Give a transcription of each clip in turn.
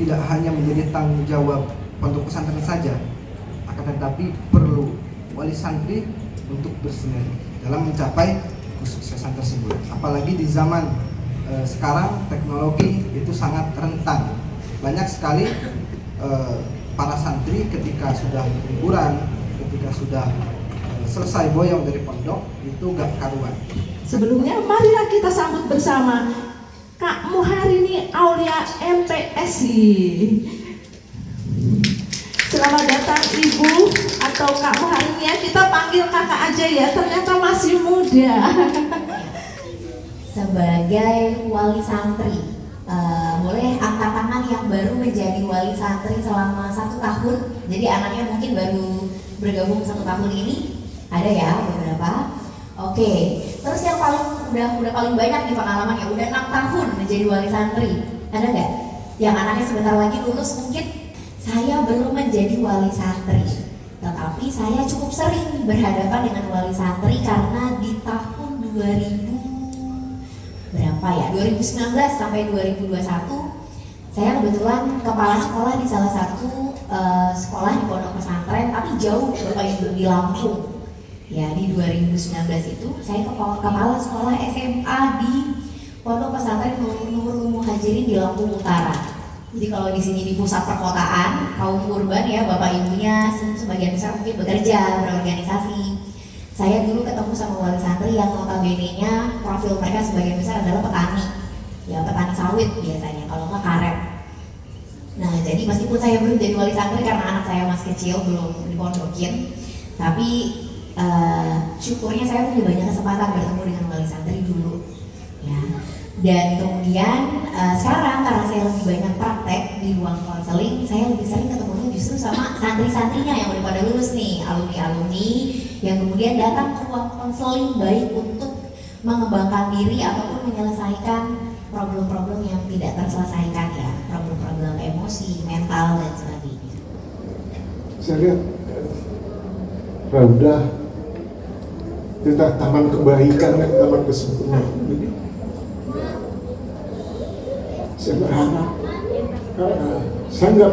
tidak hanya menjadi tanggung jawab pondok pesantren saja, akan tetapi perlu wali santri untuk bersinergi dalam mencapai kesuksesan tersebut. Apalagi di zaman sekarang teknologi itu sangat rentan. Banyak sekali para santri ketika sudah liburan, ketika sudah selesai boyong dari pondok itu gak karuan. Sebelumnya marilah kita sambut bersama Kak Muharini Aulia MPSI. Selamat datang Ibu atau Kak Muharini ya, kita panggil kakak aja ya, ternyata masih muda. Sebagai wali santri, boleh angkat tangan yang baru menjadi wali santri selama 1 tahun. Jadi anaknya mungkin baru bergabung 1 tahun ini, ada ya beberapa. Oke, terus yang udah paling banyak di pengalaman ya, udah 6 tahun menjadi wali santri, ada nggak? Yang anaknya sebentar lagi lulus mungkin. Saya belum menjadi wali santri, tetapi saya cukup sering berhadapan dengan wali santri karena di tahun 2019 sampai 2021 saya kebetulan kepala sekolah di salah satu sekolah di pondok pesantren, tapi jauh Bapak Ibu di Lampung. Ya, di 2019 itu saya kepala sekolah SMA di pondok pesantren Nurul Muhajirin di Lampung Utara. Jadi kalau di sini di pusat perkotaan, kaum urban ya, bapak ibunya sebagian besar mungkin bekerja, berorganisasi. Saya dulu ketemu sama wali santri yang notabene-nya profil mereka sebagian besar adalah petani. Ya, petani sawit biasanya, kalau nggak karet. Nah, jadi meskipun saya belum jadi wali santri karena anak saya masih kecil, belum dipondokin, tapi syukurnya saya punya banyak kesempatan bertemu dengan wali santri dulu. Ya. Dan kemudian sekarang karena saya lebih banyak praktek di ruang konseling, saya lebih sering ketemunya justru sama santri-santrinya yang udah pada lulus nih, alumni-alumni yang kemudian datang ke ruang konseling baik untuk mengembangkan diri ataupun menyelesaikan problem-problem yang tidak terselesaikan ya, problem-problem emosi, mental dan sebagainya. Saya lihat Raudah kita taman kebaikan kan, taman kesempurnaan. Jadi saya berharap saya nggak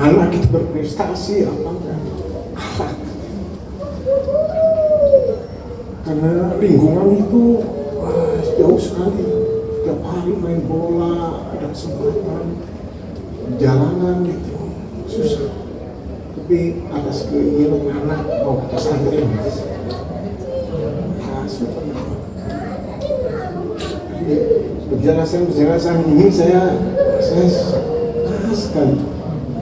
anak kita berprestasi apa enggak akhlak, karena lingkungan itu jauh sekali. Setiap hari main bola, ada kesempatan jalanan gitu susah, tapi atas keinginan anak mau ke pesantren berjelasan ini saya sekali.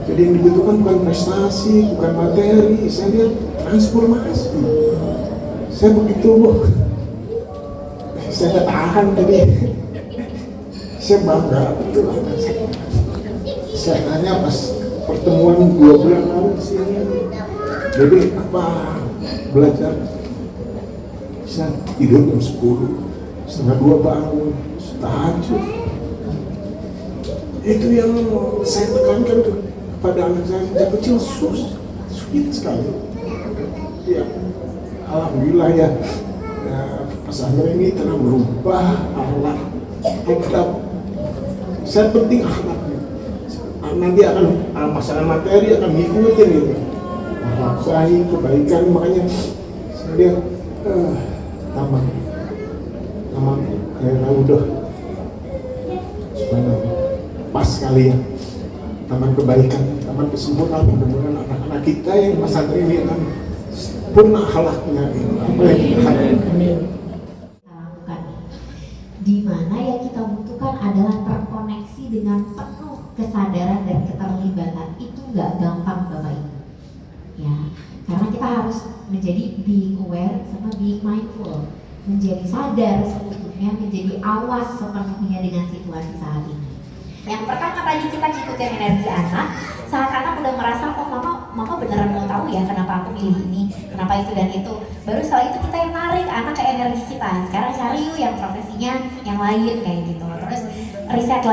Jadi yang dibutuhkan bukan prestasi, bukan materi, saya lihat transformasi. Saya begitu saya nggak tahan tadi. Saya bangga betul atas saya. Saya tanya pas pertemuan 2 bulan lalu di sini. Jadi apa belajar? Bisa tidur jam 10, setengah 2 bangun, tahajud. Itu yang saya tekankan kepada anak saya sejak kecil, sulit sekali. Ya, alhamdulillah ya, pesantren ini telah merubah akhlak. Saya penting akhlak. Nanti akan masalah materi akan ngikutin itu. Akhlak saya, kebaikan, makanya saya lihat taman kayak udah sebenarnya pas sekali ya, taman kebaikan, taman kesempurnaan. Mudah-mudahan anak-anak kita yang pesantren ini akan sempurna akhlaknya, apa yang kita harapkan. Di mana yang kita butuhkan adalah terkoneksi dengan penuh kesadaran dan keterlibatan. Itu nggak gampang Bapak Ibu. Ya, karena kita harus menjadi being aware sama being mindful, menjadi sadar seutuhnya, menjadi awas sepenuhnya dengan situasi saat ini. Yang pertama tadi kita ngikutin energi anak, saat anak udah merasa, oh mama beneran mau tahu ya kenapa aku pilih ini, kenapa itu dan itu. Baru setelah itu kita yang narik anak ke energi kita. Sekarang cari yuk yang profesinya yang lain kayak gitu. Terus riset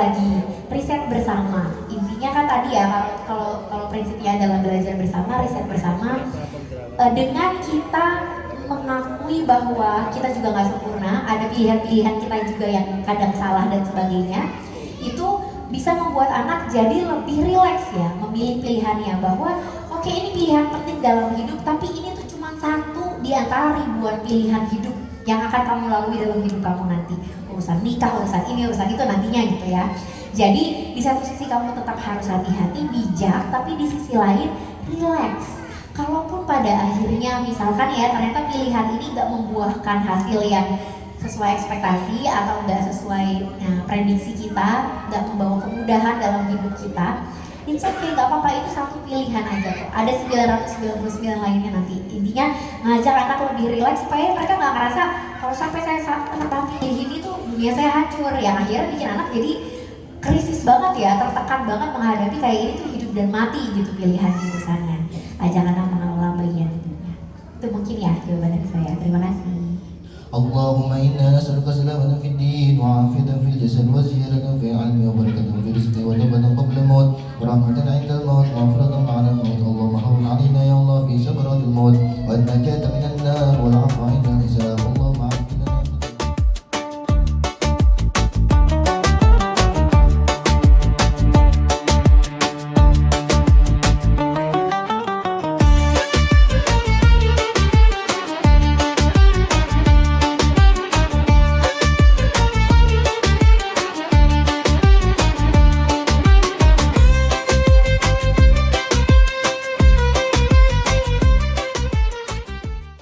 bersama. Intinya kan tadi ya, kalau prinsipnya adalah belajar bersama, riset bersama. Dengan kita mengakui bahwa kita juga nggak sempurna, ada pilihan-pilihan kita juga yang kadang salah dan sebagainya. Itu bisa membuat anak jadi lebih rileks ya memilih pilihannya, bahwa oke, ini pilihan penting dalam hidup, tapi ini tuh cuma satu di antara ribuan pilihan hidup yang akan kamu lalui dalam hidup kamu nanti. Urusan nikah, urusan ini, urusan itu nantinya gitu ya. Jadi di satu sisi kamu tetap harus hati-hati, bijak, tapi di sisi lain rileks. Kalaupun pada akhirnya misalkan ya ternyata pilihan ini gak membuahkan hasil yang sesuai ekspektasi atau nggak sesuai prediksi kita, nggak membawa kemudahan dalam hidup kita, it's okay, nggak apa-apa, itu satu pilihan aja kok. Ada 999 lainnya nanti. Intinya ngajak anak lebih rileks supaya mereka nggak ngerasa kalau sampai saya pilih ini tuh dunia saya hancur, yang akhirnya bikin anak jadi krisis banget ya, tertekan banget menghadapi kayak ini tuh hidup dan mati gitu pilihan jurusannya. Ajak anak mengelola bagian hidupnya. Itu mungkin ya jawaban dari saya. Terima kasih. اللهم إنا نسألك سلامة في الدين وعافية في الجسد وزيادة في العلم وبركة في الرزق وتوبة قبل الموت ورحمة عند الموت ومغفرة بعد الموت. اللهم هون علينا يا الله في سكرات الموت والنجاة من النار والعفو عند الحساب